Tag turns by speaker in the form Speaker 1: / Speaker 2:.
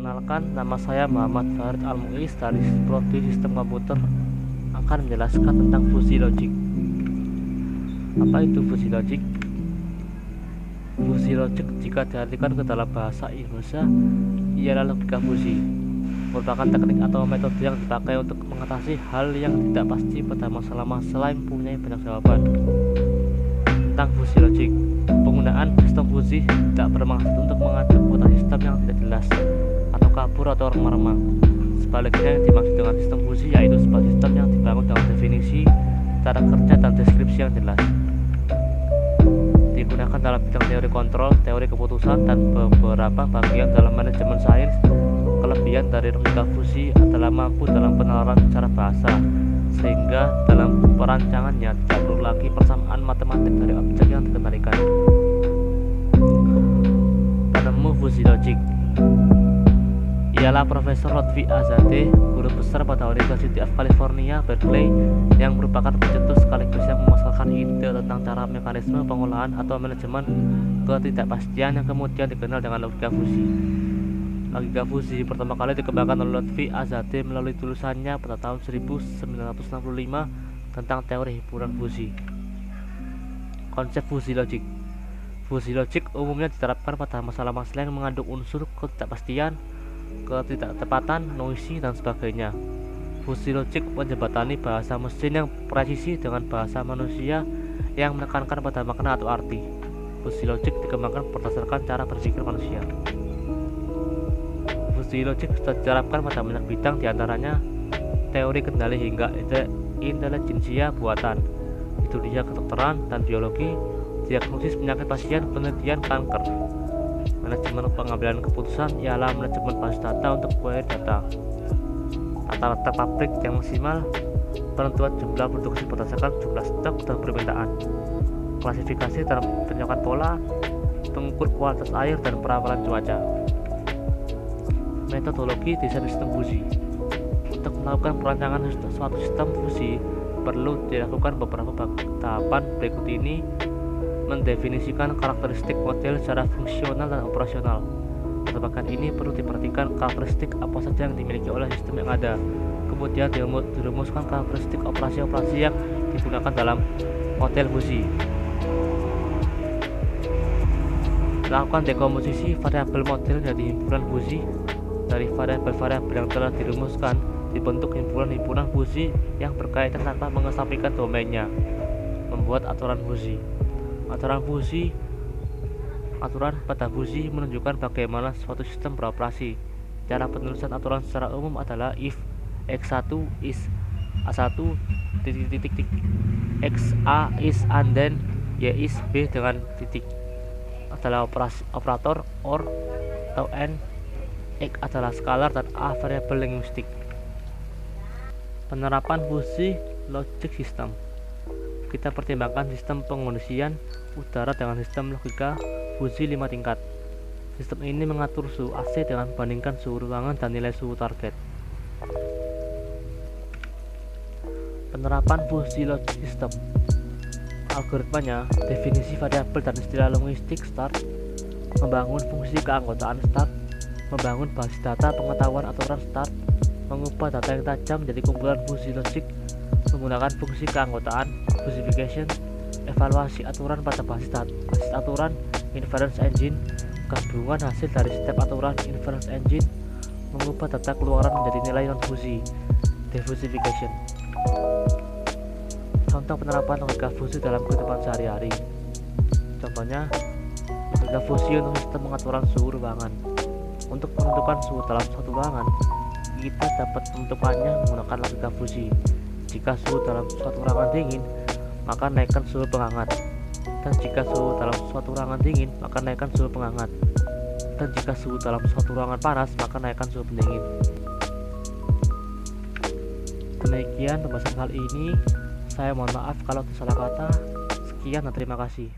Speaker 1: Perkenalkan, nama saya Muhammad Farid Al-Muiz dari Prodi Sistem Komputer akan menjelaskan tentang fungsi logik. Apa itu fungsi logik? Fungsi logik jika diartikan ke dalam bahasa Indonesia ialah logika fungsi, merupakan teknik atau metode yang dipakai untuk mengatasi hal yang tidak pasti pada masalah-masalah yang mempunyai banyak jawaban. Tentang fungsi logik, penggunaan sistem fungsi tidak bermaksud untuk mengacu pada sistem yang tidak jelas atau kabur atau remang-remang. Sebaliknya, yang dimaksud dengan sistem fungsi yaitu sebuah sistem yang dibangun dengan definisi, cara kerja, dan deskripsi yang jelas. Digunakan dalam bidang teori kontrol, teori keputusan, dan beberapa bagian dalam manajemen sains. Kelebihan dari logika fungsi adalah mampu dalam penalaran secara bahasa, sehingga dalam perancangannya tidak perlu lagi persamaan matematik dari objek yang dikendalikan. Penemu fungsi logik ialah Profesor Lotfi Azadeh, guru besar pada University of California, Berkeley, yang merupakan pencetus sekaligus yang memasarkan ide tentang cara mekanisme pengolahan atau manajemen ketidakpastian yang kemudian dikenal dengan logika fungsi. Logika fungsi pertama kali dikembangkan oleh Lotfi Azadeh melalui tulisannya pada tahun 1965 tentang teori himpunan fungsi. Konsep fungsi logik. Fungsi logik umumnya diterapkan pada masalah-masalah yang mengandung unsur ketidakpastian, ketidaktepatan, noisi, dan sebagainya. Fungsi logik menjembatani bahasa mesin yang presisi dengan bahasa manusia yang menekankan pada makna atau arti. Fungsi logik dikembangkan berdasarkan cara berpikir manusia. Fungsi logik sudah diterapkan pada banyak bidang, diantaranya teori kendali hingga intelijensia buatan, studi kedokteran dan biologi, diagnosis penyakit pasien, penelitian kanker. Manajemen pengambilan keputusan ialah manajemen basis data untuk query data. Tata letak pabrik yang maksimal, penentuan jumlah produksi berdasarkan jumlah stok dan permintaan, klasifikasi dan penyukaan pola, pengukur kualitas air dan perawalan cuaca. Metodologi desain sistem fungsi. Untuk melakukan perancangan suatu sistem fungsi perlu dilakukan beberapa tahapan berikut ini: mendefinisikan karakteristik model secara fungsional dan operasional. Pada bagian ini perlu diperhatikan karakteristik apa saja yang dimiliki oleh sistem yang ada. Kemudian dirumuskan karakteristik operasi-operasi yang digunakan dalam model fungsi. Lakukan dekomposisi variabel model dari himpunan fungsi. Dari variabel-variabel yang telah dirumuskan dibentuk himpunan-himpunan fungsi yang berkaitan tanpa mengesampingkan domainnya. Membuat aturan fungsi. Aturan pada fungsi menunjukkan bagaimana suatu sistem beroperasi. Cara penulisan aturan secara umum adalah if x1 is a1 x a is and then y is b dengan titik adalah operator or atau and, x adalah skalar, dan a variabel linguistik. Penerapan fungsi logic system. Kita pertimbangkan sistem pengondisian udara dengan sistem logika fungsi 5 tingkat. Sistem ini mengatur suhu AC dengan membandingkan suhu ruangan dan nilai suhu target. Penerapan fungsi logic system. Algoritmanya, definisi variabel dan istilah linguistik start, membangun fungsi keanggotaan start, membangun basis data pengetahuan aturan start, mengubah data yang tajam menjadi kumpulan fungsi logik menggunakan fungsi keanggotaan classification, evaluasi aturan pada basis aturan inference engine, gabungan hasil dari setiap aturan inference engine, mengubah data keluaran menjadi nilai non-fungsi diffusification. Contoh penerapan logika fungsi dalam kehidupan sehari-hari. Contohnya, logika fungsi untuk sistem pengaturan suhu ruangan. Untuk menentukan suhu dalam suatu ruangan, kita dapat menentukannya menggunakan logika fungsi. Jika suhu dalam suatu ruangan dingin, maka naikkan suhu penghangat. Dan jika suhu dalam suatu ruangan dingin, maka naikkan suhu penghangat. Dan jika suhu dalam suatu ruangan panas, maka naikkan suhu pendingin. Demikian pembahasan kali ini. Saya mohon maaf kalau salah kata. Sekian dan terima kasih.